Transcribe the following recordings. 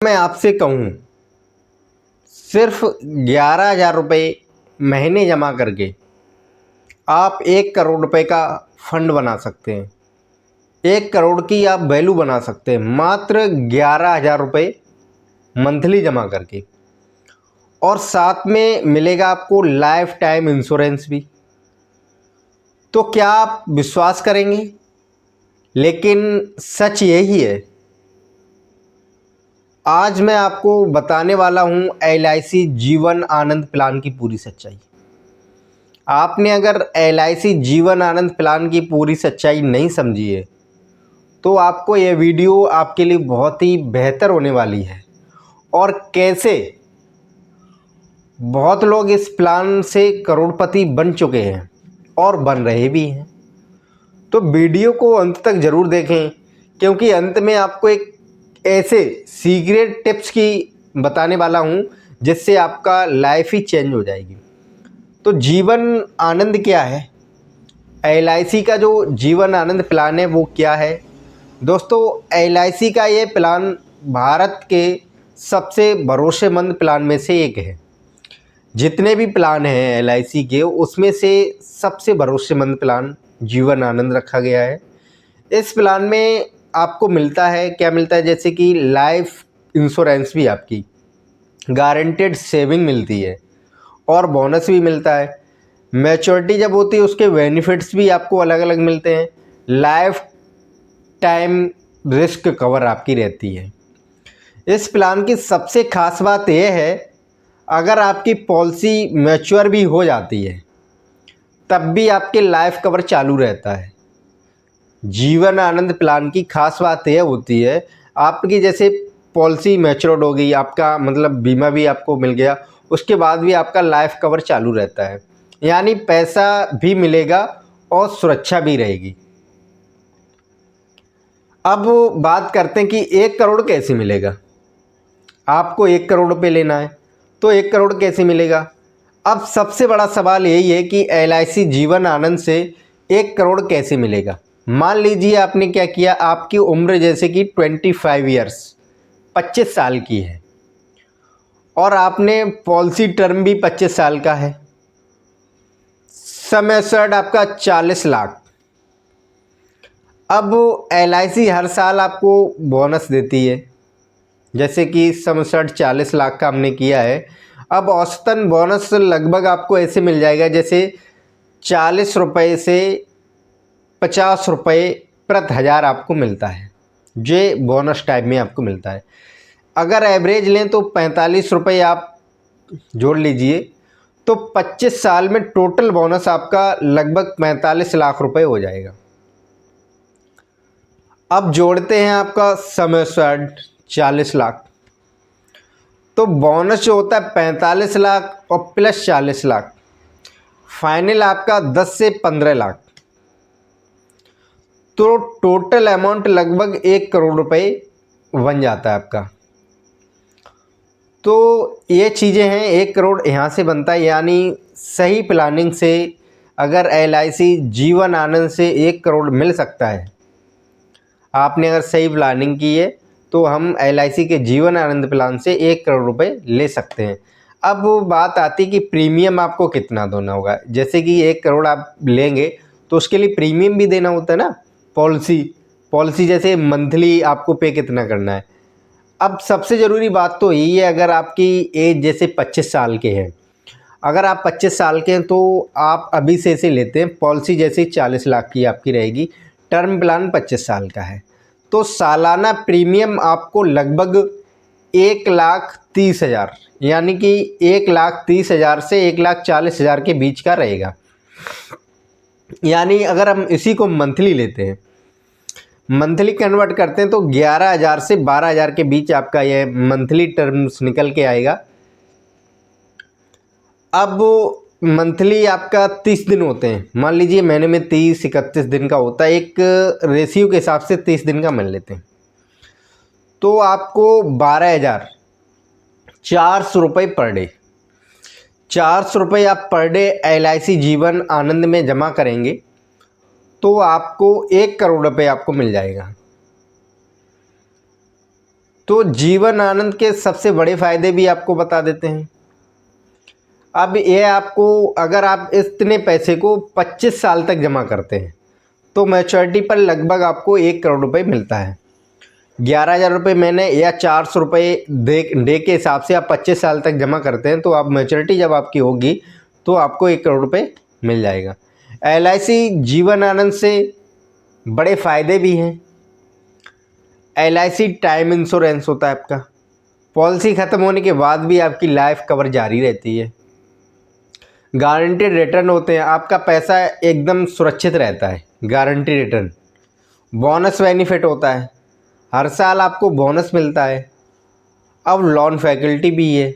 मैं आपसे कहूँ, सिर्फ 11,000 रुपये महीने जमा करके आप 1 करोड़ रुपए का फंड बना सकते हैं। 1 करोड़ की आप वैल्यू बना सकते हैं मात्र 11,000 रुपये मंथली जमा करके। और साथ में मिलेगा आपको लाइफ टाइम इंश्योरेंस भी। तो क्या आप विश्वास करेंगे? लेकिन सच यही है। आज मैं आपको बताने वाला हूं LIC जीवन आनंद प्लान की पूरी सच्चाई। आपने अगर LIC जीवन आनंद प्लान की पूरी सच्चाई नहीं समझी है तो आपको यह वीडियो आपके लिए बहुत ही बेहतर होने वाली है। और कैसे बहुत लोग इस प्लान से करोड़पति बन चुके हैं और बन रहे भी हैं। तो वीडियो को अंत तक ज़रूर देखें, क्योंकि अंत में आपको एक ऐसे सीक्रेट टिप्स की बताने वाला हूं जिससे आपका लाइफ ही चेंज हो जाएगी। तो जीवन आनंद क्या है? LIC का जो जीवन आनंद प्लान है वो क्या है? दोस्तों, LIC का ये प्लान भारत के सबसे भरोसेमंद प्लान में से एक है। जितने भी प्लान हैं LIC के, उसमें से सबसे भरोसेमंद प्लान जीवन आनंद रखा गया है। इस प्लान में आपको मिलता है, क्या मिलता है, जैसे कि लाइफ इंश्योरेंस भी, आपकी गारंटेड सेविंग मिलती है और बोनस भी मिलता है। मैच्योरिटी जब होती है उसके बेनिफिट्स भी आपको अलग अलग मिलते हैं। लाइफ टाइम रिस्क कवर आपकी रहती है। इस प्लान की सबसे खास बात यह है, अगर आपकी पॉलिसी मैच्योर भी हो जाती है तब भी आपके लाइफ कवर चालू रहता है। जीवन आनंद प्लान की खास बात यह होती है, आपकी जैसे पॉलिसी मैच्योर हो गई, आपका मतलब बीमा भी आपको मिल गया, उसके बाद भी आपका लाइफ कवर चालू रहता है। यानी पैसा भी मिलेगा और सुरक्षा भी रहेगी। अब बात करते हैं कि 1 करोड़ कैसे मिलेगा। आपको 1 करोड़ रुपये लेना है तो 1 करोड़ कैसे मिलेगा? अब सबसे बड़ा सवाल यही है कि LIC जीवन आनंद से 1 करोड़ कैसे मिलेगा। मान लीजिए आपने क्या किया, आपकी उम्र जैसे कि 25 ईयर्स 25 साल की है और आपने पॉलिसी टर्म भी 25 साल का है। सम एश्योर्ड आपका 40 लाख। अब LIC हर साल आपको बोनस देती है, जैसे कि सम एश्योर्ड 40 लाख का हमने किया है। अब औसतन बोनस लगभग आपको ऐसे मिल जाएगा, जैसे 40 रुपये से 50 रुपये प्रति हज़ार आपको मिलता है। जे बोनस टाइप में आपको मिलता है। अगर एवरेज लें तो 45 रुपये आप जोड़ लीजिए, तो 25 साल में टोटल बोनस आपका लगभग 45 लाख रुपए हो जाएगा। अब जोड़ते हैं आपका सम एश्योर्ड 40 लाख, तो बोनस जो होता है 45 लाख और प्लस 40 लाख, फाइनल आपका 10 से 15 लाख। तो टोटल अमाउंट लगभग 1 करोड़ रुपए बन जाता है आपका। तो ये चीज़ें हैं, 1 करोड़ यहाँ से बनता है। यानी सही प्लानिंग से अगर LIC जीवन आनंद से 1 करोड़ मिल सकता है, आपने अगर सही प्लानिंग की है तो हम LIC के जीवन आनंद प्लान से 1 करोड़ रुपए ले सकते हैं। अब वो बात आती कि प्रीमियम आपको कितना देना होगा। जैसे कि 1 करोड़ आप लेंगे तो उसके लिए प्रीमियम भी देना होता है ना। पॉलिसी जैसे मंथली आपको पे कितना करना है। अब सबसे ज़रूरी बात तो यही है, अगर आपकी एज जैसे 25 साल के हैं, अगर आप 25 साल के हैं तो आप अभी से इसे लेते हैं। पॉलिसी जैसे 40 लाख की आपकी रहेगी, टर्म प्लान 25 साल का है, तो सालाना प्रीमियम आपको लगभग 1,30,000, यानी कि 1,30,000 से 1,40,000 के बीच का रहेगा। यानी अगर हम इसी को मंथली लेते हैं, मंथली कन्वर्ट करते हैं तो 11,000 से 12,000 के बीच आपका यह मंथली टर्म्स निकल के आएगा। अब मंथली आपका 30 दिन होते हैं, मान लीजिए महीने में 30-31 दिन का होता है, एक रेशियो के हिसाब से 30 दिन का मान लेते हैं, तो आपको 12,400 रुपये पर डे, 400 रुपये आप per day LIC Jeevan Anand में जमा करेंगे तो आपको 1 करोड़ रुपये आपको मिल जाएगा। तो जीवन आनंद के सबसे बड़े फ़ायदे भी आपको बता देते हैं। अब ये आपको, अगर आप इतने पैसे को 25 साल तक जमा करते हैं तो मैच्योरिटी पर लगभग आपको 1 करोड़ रुपए मिलता है। 11,000 रुपये महीने या 400 रुपये डे के हिसाब से आप 25 साल तक जमा करते हैं तो आप मैच्योरिटी जब आपकी होगी तो आपको 1 करोड़ रुपये मिल जाएगा। LIC जीवन आनंद से बड़े फ़ायदे भी हैं। LIC टाइम इंश्योरेंस होता है आपका। पॉलिसी ख़त्म होने के बाद भी आपकी लाइफ कवर जारी रहती है। गारंटेड रिटर्न होते हैं, आपका पैसा एकदम सुरक्षित रहता है। Guarantee return. बोनस बेनिफिट होता है, हर साल आपको बोनस मिलता है। अब लोन फैकल्टी भी है,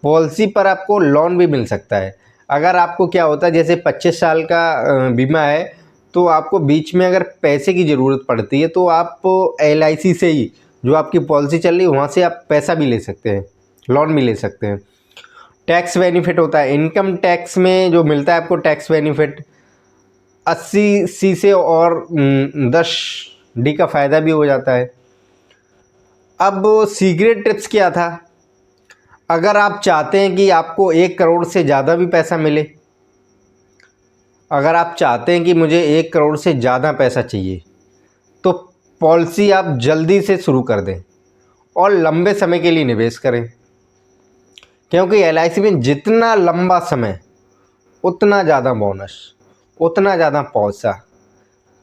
पॉलिसी पर आपको लोन भी मिल सकता है। अगर आपको क्या होता है, जैसे 25 साल का बीमा है तो आपको बीच में अगर पैसे की ज़रूरत पड़ती है तो आप LIC से ही, जो आपकी पॉलिसी चल रही है वहाँ से आप पैसा भी ले सकते हैं, लोन भी ले सकते हैं। टैक्स बेनिफिट होता है, इनकम टैक्स में जो मिलता है आपको टैक्स बेनिफिट 80C से और 10D का फ़ायदा भी हो जाता है। अब सीक्रेट टिप्स क्या था, अगर आप चाहते हैं कि आपको 1 करोड़ से ज़्यादा भी पैसा मिले, अगर आप चाहते हैं कि मुझे 1 करोड़ से ज़्यादा पैसा चाहिए तो पॉलिसी आप जल्दी से शुरू कर दें और लंबे समय के लिए निवेश करें, क्योंकि LIC में जितना लंबा समय उतना ज़्यादा बोनस, उतना ज़्यादा पैसा।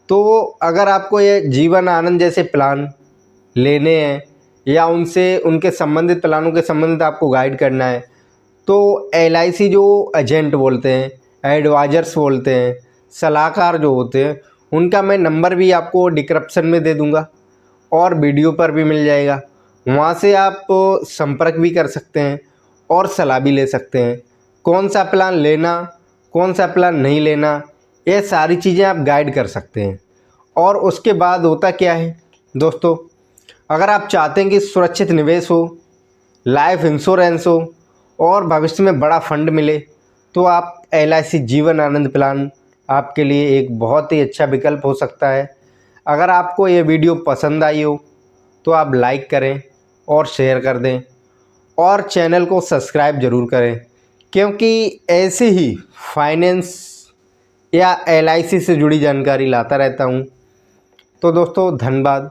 तो अगर आपको ये जीवन आनंद जैसे प्लान लेने हैं या उनके संबंधित प्लानों के संबंधित आपको गाइड करना है तो LIC जो एजेंट बोलते हैं, एडवाइजर्स बोलते हैं, सलाहकार जो होते हैं, उनका मैं नंबर भी आपको डिस्क्रिप्शन में दे दूंगा और वीडियो पर भी मिल जाएगा। वहाँ से आप संपर्क भी कर सकते हैं और सलाह भी ले सकते हैं, कौन सा प्लान लेना, कौन सा प्लान नहीं लेना, ये सारी चीज़ें आप गाइड कर सकते हैं। और उसके बाद होता क्या है दोस्तों, अगर आप चाहते हैं कि सुरक्षित निवेश हो, लाइफ इंश्योरेंस हो और भविष्य में बड़ा फंड मिले तो आप LIC जीवन आनंद प्लान आपके लिए एक बहुत ही अच्छा विकल्प हो सकता है। अगर आपको ये वीडियो पसंद आई हो तो आप लाइक करें और शेयर कर दें और चैनल को सब्सक्राइब ज़रूर करें, क्योंकि ऐसे ही फाइनेंस या LIC से जुड़ी जानकारी लाता रहता हूँ। तो दोस्तों धन्यवाद।